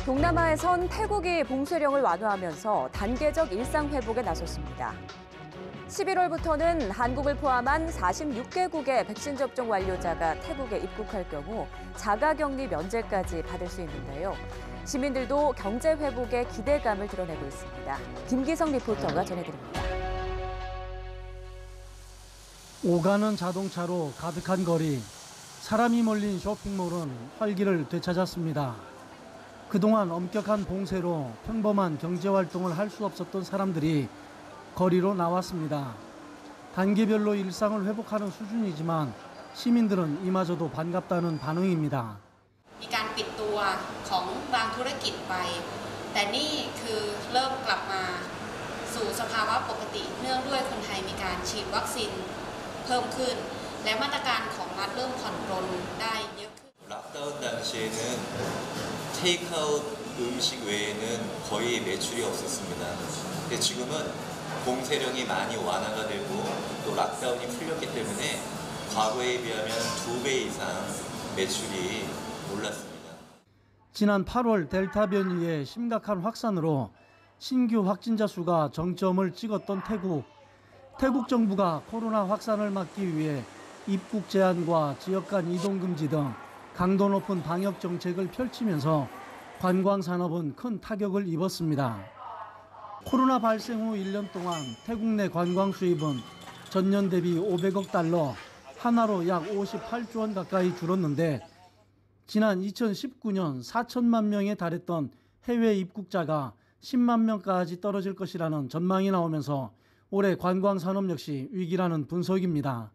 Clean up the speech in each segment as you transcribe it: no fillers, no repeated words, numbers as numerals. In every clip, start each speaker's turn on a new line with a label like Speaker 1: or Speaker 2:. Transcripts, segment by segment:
Speaker 1: 동남아에선 태국이 봉쇄령을 완화하면서 단계적 일상 회복에 나섰습니다. 11월부터는 한국을 포함한 46개국의 백신 접종 완료자가 태국에 입국할 경우 자가격리 면제까지 받을 수 있는데요. 시민들도 경제 회복에 기대감을 드러내고 있습니다. 김기성 리포터가 전해드립니다.
Speaker 2: 오가는 자동차로 가득한 거리, 사람이 몰린 쇼핑몰은 활기를 되찾았습니다. 그동안 엄격한 봉쇄로 평범한 경제활동을 할 수 없었던 사람들이 거리로 나왔습니다. 단계별로 일상을 회복하는 수준이지만 시민들은 이마저도 반갑다는 반응입니다.
Speaker 3: มีการปิดตัวของบางธุรกิจไปแต่นี่คือเริ่มกลับมาสู่สภาวะปกติเนื่องด้วยคนไทยมีการฉีดวัคซีนเพิ่มขึ้นและมาตรการของรัฐเริ่มผ่อนปรนได้เยอะขึ้น
Speaker 4: 락다운 당시에는 테이크아웃 음식 외에는 거의 매출이 없었습니다. 근데 지금은 봉쇄령이 많이 완화가 되고 또 락다운이 풀렸기 때문에 과거에 비하면 2배 이상 매출이 올랐습니다.
Speaker 2: 지난 8월 델타 변이의 심각한 확산으로 신규 확진자 수가 정점을 찍었던 태국. 태국 정부가 코로나 확산을 막기 위해 입국 제한과 지역 간 이동 금지 등 강도 높은 방역 정책을 펼치면서 관광 산업은 큰 타격을 입었습니다. 코로나 발생 후 1년 동안 태국 내 관광 수입은 전년 대비 500억 달러, 하나로 약 58조 원 가까이 줄었는데 지난 2019년 4천만 명에 달했던 해외 입국자가 10만 명까지 떨어질 것이라는 전망이 나오면서 올해 관광 산업 역시 위기라는 분석입니다.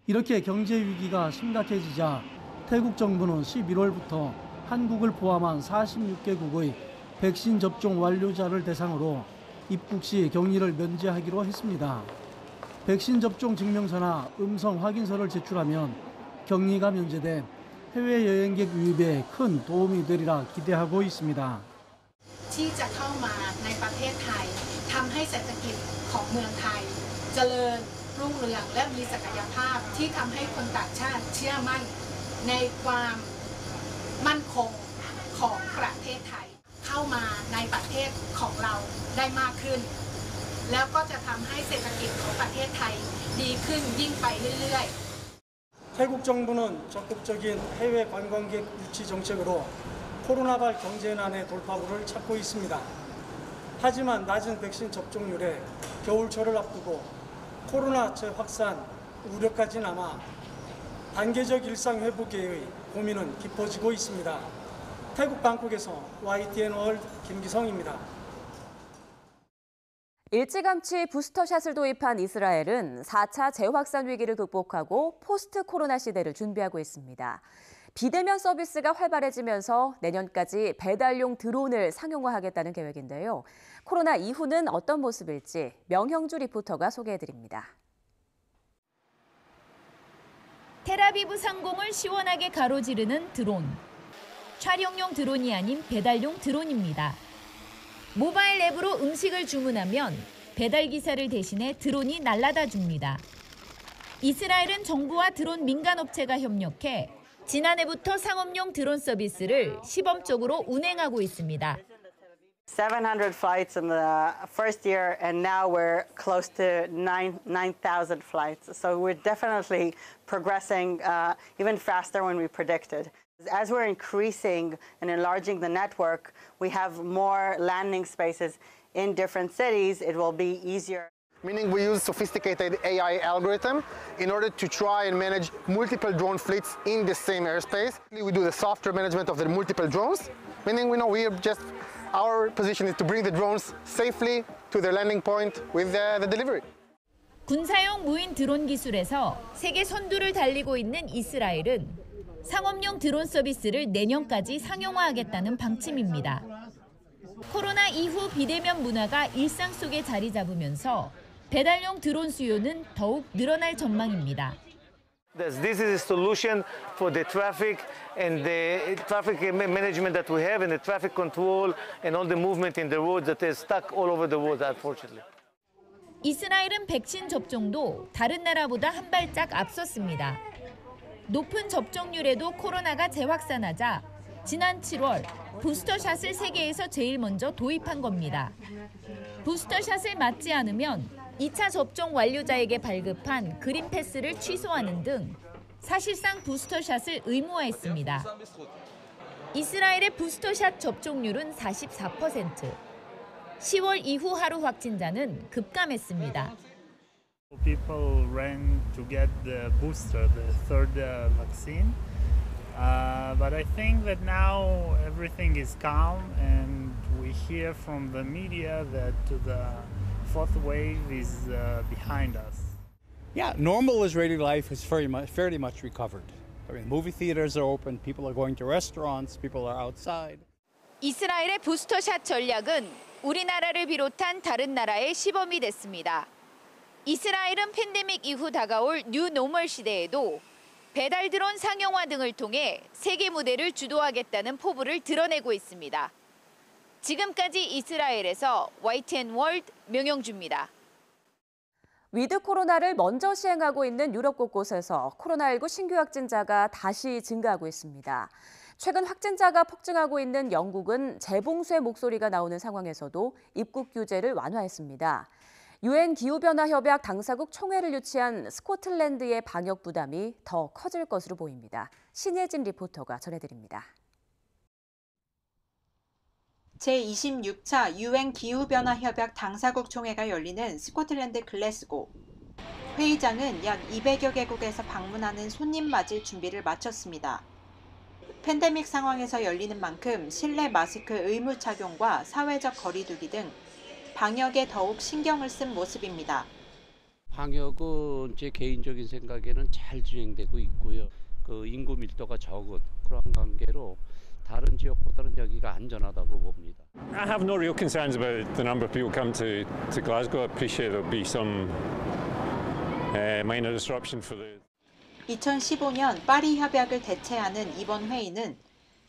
Speaker 2: 이렇게 경제 위기가 심각해지자 태국 정부는 11월부터 한국을 포함한 46개국의 백신 접종 완료자를 대상으로 입국 시 격리를 면제하기로 했습니다. 백신 접종 증명서나 음성 확인서를 제출하면 격리가 면제돼 해외여행객 유입에 큰 도움이 되리라 기대하고 있습니다.
Speaker 5: ที่จะเข้ามาในประเทศไทยทำให้เศรษฐกิจของเมืองไทยเจริญรุ่งเรืองและมีศักยภาพที่ทำให้คนต่างชาติเชื่อมั่นในความมั่นคงของประเทศไทยเข้ามาในประเทศของเราได้มากขึ้นแล้วก็จะทำให้เศรษฐกิจของประเทศไทยดีขึ้นยิ่งไปเรื่อยๆ
Speaker 2: 태국 정부는 적극적인 해외 관광객 유치 정책으로 코로나발 경제난의 돌파구를 찾고 있습니다. 하지만 낮은 백신 접종률에 겨울철을 앞두고 코로나 재확산 우려까지 남아 단계적 일상 회복의 고민은 깊어지고 있습니다. 태국 방콕에서 YTN 월드 김기성입니다.
Speaker 1: 일찌감치 부스터샷을 도입한 이스라엘은 4차 재확산 위기를 극복하고 포스트 코로나 시대를 준비하고 있습니다. 비대면 서비스가 활발해지면서 내년까지 배달용 드론을 상용화하겠다는 계획인데요. 코로나 이후는 어떤 모습일지 명형주 리포터가 소개해드립니다.
Speaker 6: 텔아비브 상공을 시원하게 가로지르는 드론. 촬영용 드론이 아닌 배달용 드론입니다. 모바일 앱으로 음식을 주문하면 배달기사를 대신해 드론이 날아다 줍니다. 이스라엘은 정부와 드론 민간업체가 협력해 지난해부터 상업용 드론 서비스를 시범적으로 운행하고 있습니다.
Speaker 7: 700 flights in the first year, and now we're close to 9,000 flights. So we're definitely progressing even faster than we predicted. As we're increasing and enlarging the network, we have more landing spaces in different cities. It will be easier.
Speaker 8: Meaning we use sophisticated AI algorithm in order to try and manage multiple drone fleets in the same airspace. We do the software management of the multiple drones, meaning our position is to bring the drones safely to their landing point with the delivery.
Speaker 6: 군사용 무인 드론 기술에서 세계 선두를 달리고 있는 이스라엘은 상업용 드론 서비스를 내년까지 상용화하겠다는 방침입니다. 코로나 이후 비대면 문화가 일상 속에 자리 잡으면서 배달용 드론 수요는 더욱 늘어날 전망입니다.
Speaker 9: This is a solution for the traffic and the traffic management that we have and the traffic control and all the movement in the roads that is stuck all over the world, unfortunately.
Speaker 6: 이스라엘은 백신 접종도 다른 나라보다 한 발짝 앞섰습니다. 높은 접종률에도 코로나가 재확산하자 지난 7월 부스터샷을 세계에서 제일 먼저 도입한 겁니다. 부스터샷을 맞지 않으면 2차 접종 완료자에게 발급한 그린 패스를 취소하는 등 사실상 부스터샷을 의무화했습니다. 이스라엘의 부스터샷 접종률은 44%. 10월 이후 하루 확진자는 급감했습니다.
Speaker 10: People ran to get the booster, the third vaccine. But I think that now everything is calm and we hear from the media that the fourth wave is behind us.
Speaker 11: Yeah, normal Israeli life is fairly much recovered. I mean, movie theaters are open, people are going to restaurants, people are outside.
Speaker 6: 이스라엘의 부스터샷 전략은 우리나라를 비롯한 다른 나라의 시범이 됐습니다. 이스라엘은 팬데믹 이후 다가올 뉴 노멀 시대에도 배달 드론 상용화 등을 통해 세계 무대를 주도하겠다는 포부를 드러내고 있습니다. 지금까지 이스라엘에서 YTN 월드 명영주입니다.
Speaker 1: 위드 코로나를 먼저 시행하고 있는 유럽 곳곳에서 코로나19 신규 확진자가 다시 증가하고 있습니다. 최근 확진자가 폭증하고 있는 영국은 재봉쇄 목소리가 나오는 상황에서도 입국 규제를 완화했습니다. UN 기후변화협약 당사국 총회를 유치한 스코틀랜드의 방역 부담이 더 커질 것으로 보입니다. 신예진 리포터가 전해드립니다.
Speaker 12: 제26차 UN 기후변화협약 당사국 총회가 열리는 스코틀랜드 글래스고. 회의장은 약 200여 개국에서 방문하는 손님 맞을 준비를 마쳤습니다. 팬데믹 상황에서 열리는 만큼 실내 마스크 의무 착용과 사회적 거리 두기 등 방역에 더욱 신경을 쓴 모습입니다.
Speaker 13: 방역은 제 개인적인 생각에는 잘 진행되고 있고요. 그 인구 밀도가 적은 그런 관계로 다른 지역보다는 여기가 안전하다고 봅니다.
Speaker 14: I have no real concerns about the number of people come to Glasgow. I appreciate there'll be some minor disruption for the
Speaker 12: 2015년 파리 협약을 대체하는 이번 회의는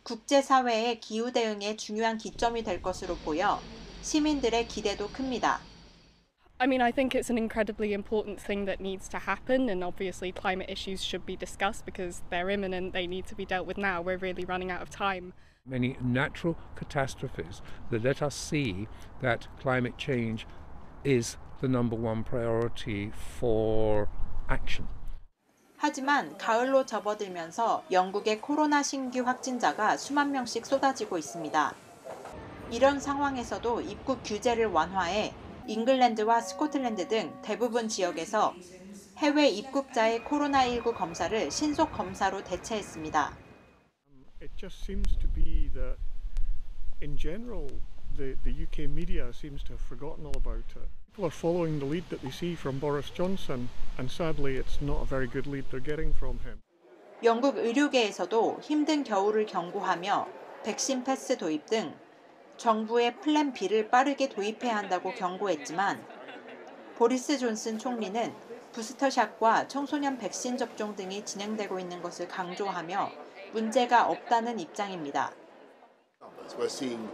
Speaker 12: 국제사회의 기후 대응에 중요한 기점이 될 것으로 보여 시민들의 기대도 큽니다.
Speaker 15: I mean, I think it's an incredibly important thing that needs to happen, and obviously climate issues should be discussed because they're imminent, they need to be dealt with now. We're really running out of time.
Speaker 16: Many natural catastrophes that let us see that climate change is the number one priority for action.
Speaker 12: 하지만 가을로 접어들면서 영국의 코로나 신규 확진자가 수만 명씩 쏟아지고 있습니다. 이런 상황에서도 입국 규제를 완화해 잉글랜드와 스코틀랜드 등 대부분 지역에서 해외 입국자의 코로나19 검사를 신속 검사로 대체했습니다.
Speaker 17: It just seems to be that in general the UK media seems to have forgotten all about it. People are following the lead that they see from Boris Johnson and sadly it's not a very good lead they're getting from him.
Speaker 12: 영국 의료계에서도 힘든 겨울을 경고하며 백신 패스 도입 등 정부의 플랜 B를 빠르게 도입해야 한다고 경고했지만 보리스 존슨 총리는 부스터샷과 청소년 백신 접종 등이 진행되고 있는 것을 강조하며 문제가 없다는 입장입니다.
Speaker 18: We're seeing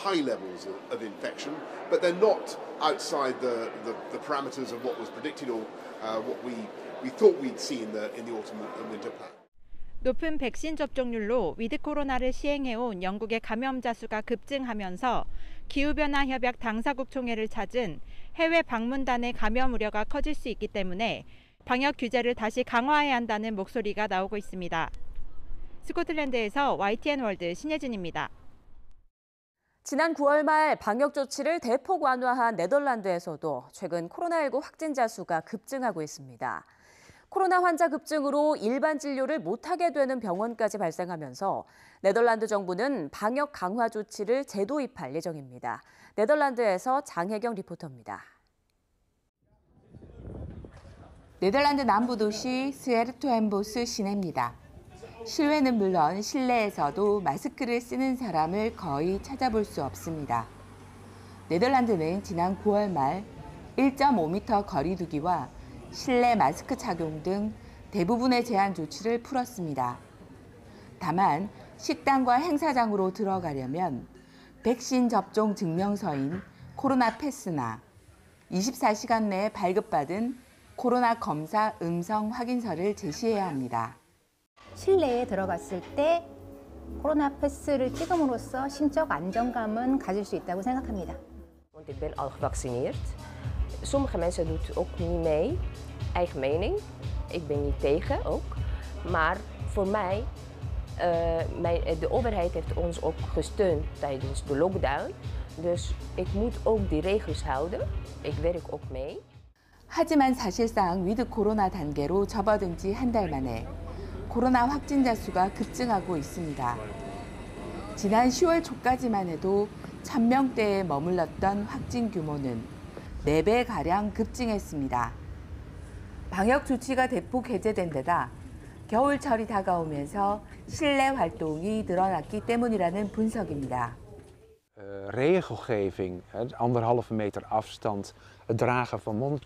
Speaker 18: high levels of infection, but they're not outside the parameters of what was predicted or what we thought we'd see in the autumn and winter plan.
Speaker 12: 높은 백신 접종률로 위드 코로나를 시행해온 영국의 감염자 수가 급증하면서 기후변화 협약 당사국 총회를 찾은 해외 방문단의 감염 우려가 커질 수 있기 때문에 방역 규제를 다시 강화해야 한다는 목소리가 나오고 있습니다. 스코틀랜드에서 YTN 월드 신예진입니다.
Speaker 1: 지난 9월 말 방역 조치를 대폭 완화한 네덜란드에서도 최근 코로나19 확진자 수가 급증하고 있습니다. 코로나 환자 급증으로 일반 진료를 못하게 되는 병원까지 발생하면서 네덜란드 정부는 방역 강화 조치를 재도입할 예정입니다. 네덜란드에서 장혜경 리포터입니다.
Speaker 19: 네덜란드 남부 도시 스에르토엔보스 시내입니다. 실외는 물론 실내에서도 마스크를 쓰는 사람을 거의 찾아볼 수 없습니다. 네덜란드는 지난 9월 말 1.5m 거리 두기와 실내 마스크 착용 등 대부분의 제한 조치를 풀었습니다. 다만 식당과 행사장으로 들어가려면 백신 접종 증명서인 코로나 패스나 24시간 내에 발급받은 코로나 검사 음성 확인서를 제시해야 합니다.
Speaker 20: 실내에 들어갔을 때 코로나 패스를 찍음으로써 심적 안정감은 가질 수 있다고 생각합니다.
Speaker 21: Want ik ben al gevaccineerd. Sommige mensen doen ook niet mee. Eigen mening. Ik ben niet tegen ook. Maar voor mij, de overheid heeft ons ook gesteund tijdens de lockdown. Dus ik moet ook die regels houden. Ik werk ook mee.
Speaker 19: 하지만 사실상 위드 코로나 단계로 접어든 지 한 달 만에 코로나 확진자 수가 급증하고 있습니다. 지난 10월 초까지만 해도 1000명대에 머물렀던 확진 규모는 4배가량 급증했습니다. 방역 조치가 대폭 해제된 데다 겨울철이 다가오면서 실내 활동이 늘어났기 때문이라는 분석입니다.
Speaker 22: Regelgeving, 1,5 meter afstand, het dragen van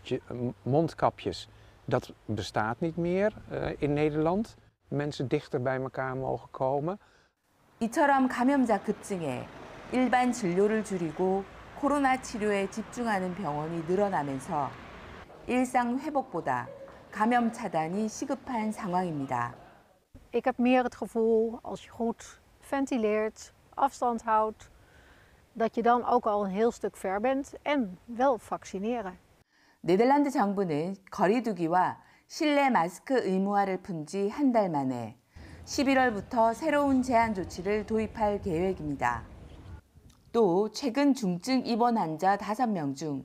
Speaker 22: mondkapjes, dat bestaat niet meer in Nederland. Mensen dichter bij elkaar mogen komen.
Speaker 19: 이처럼 감염자 급증에 일반 진료를 줄이고 코로나 치료에 집중하는 병원이 늘어나면서 일상 회복보다 감염 차단이 시급한 상황입니다.
Speaker 23: Ik heb meer het gevoel als je goed ventileert, afstand houdt, dat je dan ook al een heel stuk ver bent en wel vaccineren.
Speaker 19: 네덜란드 정부는 거리두기와 실내 마스크 의무화를 푼 지 한 달 만에 11월부터 새로운 제한 조치를 도입할 계획입니다. 또 최근 중증 입원 환자 5명 중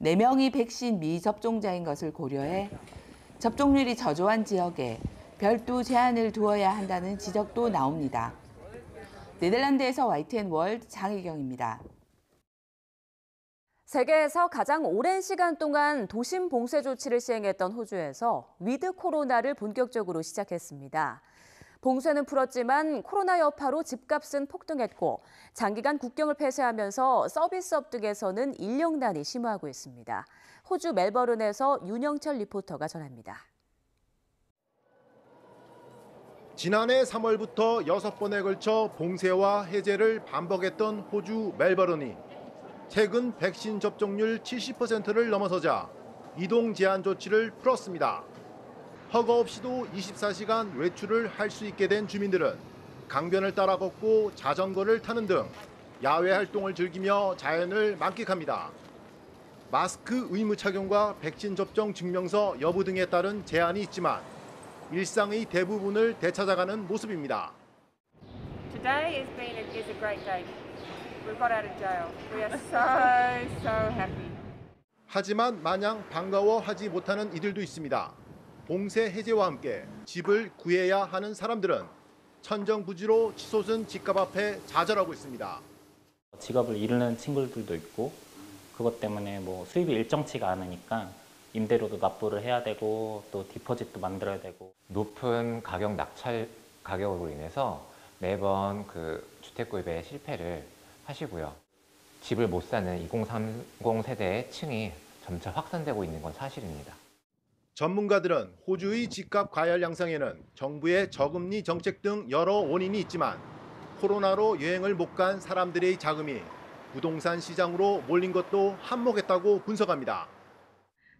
Speaker 19: 4명이 백신 미접종자인 것을 고려해 접종률이 저조한 지역에 별도 제한을 두어야 한다는 지적도 나옵니다. 네덜란드에서 YTN 월드 장희경입니다.
Speaker 1: 세계에서 가장 오랜 시간 동안 도심 봉쇄 조치를 시행했던 호주에서 위드 코로나를 본격적으로 시작했습니다. 봉쇄는 풀었지만 코로나 여파로 집값은 폭등했고 장기간 국경을 폐쇄하면서 서비스업 등에서는 인력난이 심화하고 있습니다. 호주 멜버른에서 윤영철 리포터가 전합니다.
Speaker 24: 지난해 3월부터 6번에 걸쳐 봉쇄와 해제를 반복했던 호주 멜버른이 최근 백신 접종률 70%를 넘어서자 이동 제한 조치를 풀었습니다. 허가 없이도 24시간 외출을 할 수 있게 된 주민들은 강변을 따라 걷고 자전거를 타는 등 야외 활동을 즐기며 자연을 만끽합니다. 마스크 의무 착용과 백신 접종 증명서 여부 등에 따른 제한이 있지만 일상의 대부분을 되찾아가는 모습입니다.
Speaker 25: Today is a great day. We've got out of jail. We are so happy.
Speaker 24: 하지만 마냥 반가워하지 못하는 이들도 있습니다. 봉쇄 해제와 함께 집을 구해야 하는 사람들은 천정부지로 치솟은 집값 앞에 좌절하고 있습니다.
Speaker 26: 직업을 잃는 친구들도 있고 그것 때문에 뭐 수입이 일정치가 않으니까 임대료도 납부를 해야 되고 또 디포짓도 만들어야 되고
Speaker 27: 높은 가격 낙찰 가격으로 인해서 매번 그 주택 구입에 실패를 하시고요. 집을 못 사는 2030 세대의 층이 점차 확산되고 있는 건 사실입니다.
Speaker 24: 전문가들은 호주의 집값 과열 양상에는 정부의 저금리 정책 등 여러 원인이 있지만 코로나로 여행을 못 간 사람들의 자금이 부동산 시장으로 몰린 것도 한몫했다고 분석합니다.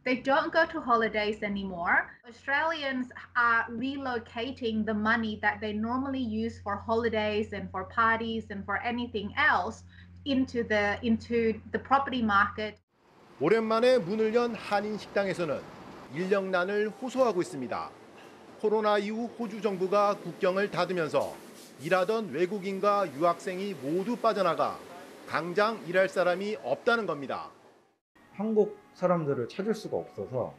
Speaker 28: They don't go to holidays anymore. Australians are relocating the money that they normally use for holidays and for parties and for anything else into the property market.
Speaker 24: 오랜만에 문을 연 한인 식당에서는 인력난을 호소하고 있습니다. 코로나 이후 호주 정부가 국경을 닫으면서 일하던 외국인과 유학생이 모두 빠져나가 당장 일할 사람이 없다는 겁니다.
Speaker 29: 한국 사람들을 찾을 수가 없어서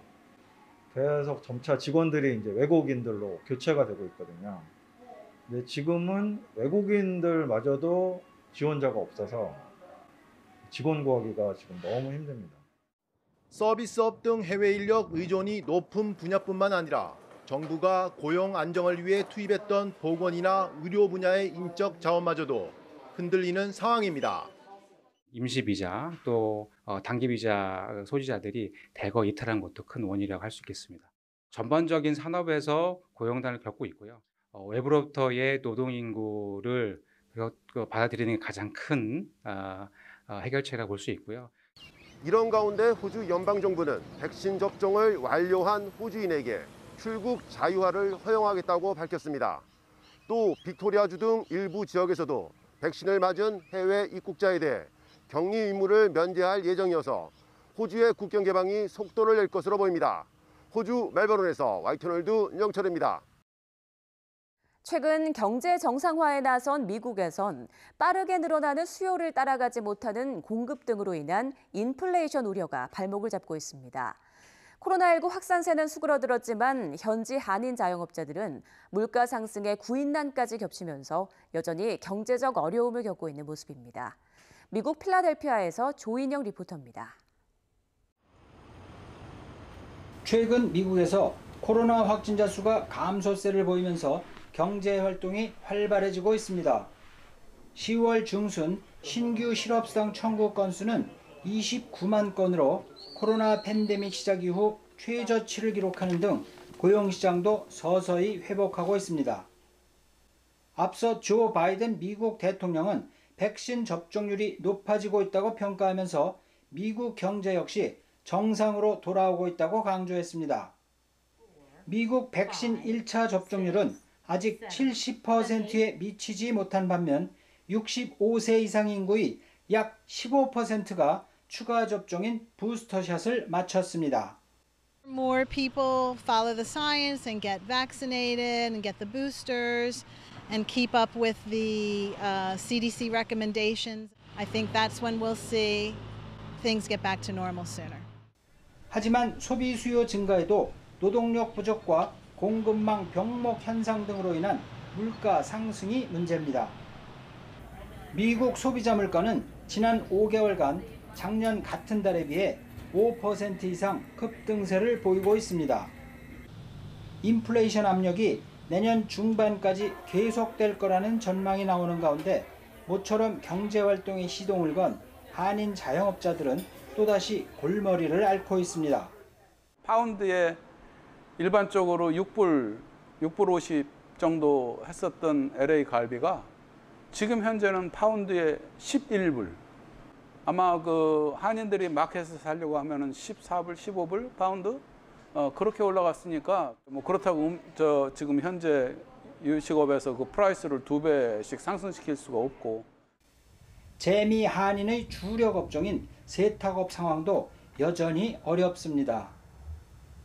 Speaker 29: 계속 점차 직원들이 이제 외국인들로 교체가 되고 있거든요. 근데 지금은 외국인들마저도 지원자가 없어서 직원 구하기가 지금 너무 힘듭니다.
Speaker 24: 서비스업 등 해외 인력 의존이 높은 분야뿐만 아니라 정부가 고용 안정을 위해 투입했던 보건이나 의료 분야의 인적 자원마저도 흔들리는 상황입니다.
Speaker 30: 임시비자 또 단기비자 소지자들이 대거 이탈한 것도 큰 원인이라고 할 수 있겠습니다. 전반적인 산업에서 고용난을 겪고 있고요. 외부로부터의 노동인구를 받아들이는 게 가장 큰 해결책이라고 볼 수 있고요.
Speaker 24: 이런 가운데 호주 연방정부는 백신 접종을 완료한 호주인에게 출국 자유화를 허용하겠다고 밝혔습니다. 또 빅토리아주 등 일부 지역에서도 백신을 맞은 해외 입국자에 대해 격리 의무를 면제할 예정이어서 호주의 국경 개방이 속도를 낼 것으로 보입니다. 호주 멜버른에서 YTN월드 윤영철입니다.
Speaker 1: 최근 경제 정상화에 나선 미국에선 빠르게 늘어나는 수요를 따라가지 못하는 공급 등으로 인한 인플레이션 우려가 발목을 잡고 있습니다. 코로나19 확산세는 수그러들었지만 현지 한인 자영업자들은 물가 상승에 구인난까지 겹치면서 여전히 경제적 어려움을 겪고 있는 모습입니다. 미국 필라델피아에서 조인영 리포터입니다.
Speaker 2: 최근 미국에서 코로나 확진자 수가 감소세를 보이면서 경제 활동이 활발해지고 있습니다. 10월 중순 신규 실업수당 청구 건수는 29만 건으로 코로나 팬데믹 시작 이후 최저치를 기록하는 등 고용시장도 서서히 회복하고 있습니다. 앞서 조 바이든 미국 대통령은 백신 접종률이 높아지고 있다고 평가하면서 미국 경제 역시 정상으로 돌아오고 있다고 강조했습니다. 미국 백신 1차 접종률은 아직 70%에 미치지 못한 반면 65세 이상 인구의 약 15%가 추가 접종인 부스터샷을 마쳤습니다.
Speaker 3: More people follow the science and get vaccinated and get the boosters and keep up with the CDC recommendations. I think that's when we'll see things get back to normal sooner.
Speaker 2: 하지만 소비 수요 증가에도 노동력 부족과 공급망 병목 현상 등으로 인한 물가 상승이 문제입니다. 미국 소비자 물가는 지난 5개월간 작년 같은 달에 비해 5% 이상 급등세를 보이고 있습니다. 인플레이션 압력이 내년 중반까지 계속될 거라는 전망이 나오는 가운데 모처럼 경제활동에 시동을 건 한인 자영업자들은 또다시 골머리를 앓고 있습니다.
Speaker 4: 파운드에 일반적으로 6불 50 정도 했었던 LA 갈비가 지금 현재는 파운드에 11불. 아마 그 한인들이 마켓에서 살려고 하면은 14불, 15불 파운드 그렇게 올라갔으니까 뭐 그렇다고 지금 현재 유식업에서 그 프라이스를 2배씩 상승시킬 수가 없고.
Speaker 2: 재미 한인의 주력 업종인 세탁업 상황도 여전히 어렵습니다.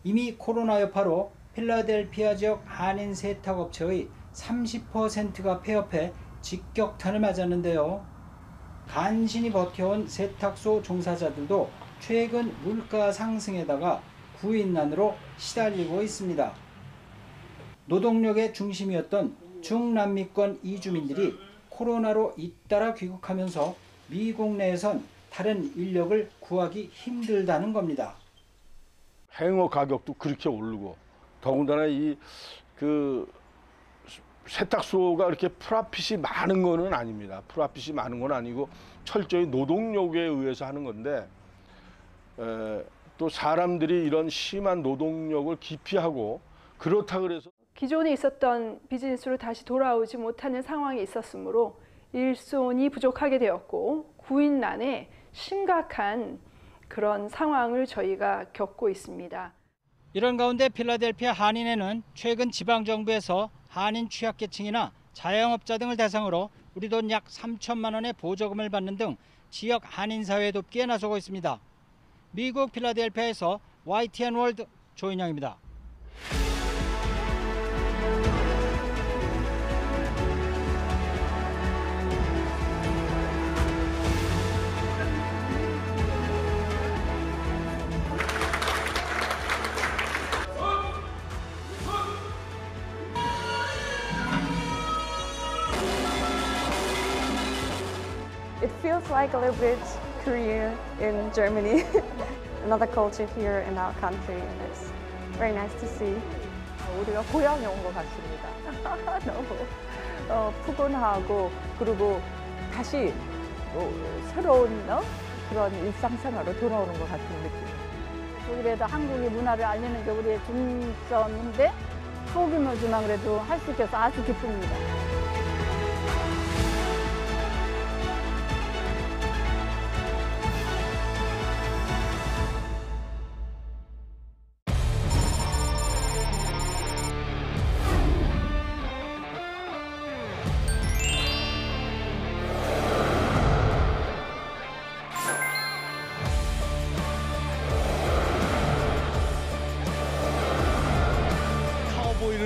Speaker 2: 이미 코로나 여파로 필라델피아 지역 한인 세탁업체의 30%가 폐업해 직격탄을 맞았는데요. 간신히 버텨온 세탁소 종사자들도 최근 물가 상승에다가 구인난으로 시달리고 있습니다. 노동력의 중심이었던 중남미권 이주민들이 코로나로 잇따라 귀국하면서 미국 내에선 다른 인력을 구하기 힘들다는 겁니다.
Speaker 5: 행어 가격도 그렇게 오르고 더군다나 세탁소가 그렇게 프라핏이 많은 거는 아닙니다. 프라핏이 많은 건 아니고 철저히 노동력에 의해서 하는 건데 또 사람들이 이런 심한 노동력을 기피하고 그렇다 그래서
Speaker 6: 기존에 있었던 비즈니스로 다시 돌아오지 못하는 상황이 있었으므로 일손이 부족하게 되었고 구인난에 심각한 그런 상황을 저희가 겪고 있습니다.
Speaker 2: 이런 가운데 필라델피아 한인회는 최근 지방정부에서 한인 취약계층이나 자영업자 등을 대상으로 우리 돈 약 3천만 원의 보조금을 받는 등 지역 한인사회 돕기에 나서고 있습니다. 미국 필라델피아에서 YTN 월드 조인영입니다.
Speaker 7: It feels like a little bit Korea in Germany, another culture here in our country, and it's very nice to see.
Speaker 8: 우리가 고향에 온 것 같습니다. 너무 푸근하고 그리고 다시 새로운 그런 일상생활로 돌아오는 것 같은 느낌.
Speaker 23: 독일에도 한국의 문화를 알리는 게 우리의 중점인데 소규모지만 그래도 할 수 있어서 아주 기쁩니다.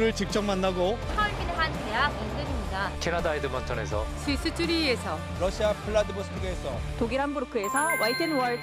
Speaker 9: 선수를 직접 만나고
Speaker 10: 서울민의 한 대학 인근입니다.
Speaker 11: 캐나다 에드먼턴에서
Speaker 10: 스위스 쭈리히에서
Speaker 9: 러시아 블라디보스토크에서
Speaker 10: 독일 함부르크에서 화이트앤월드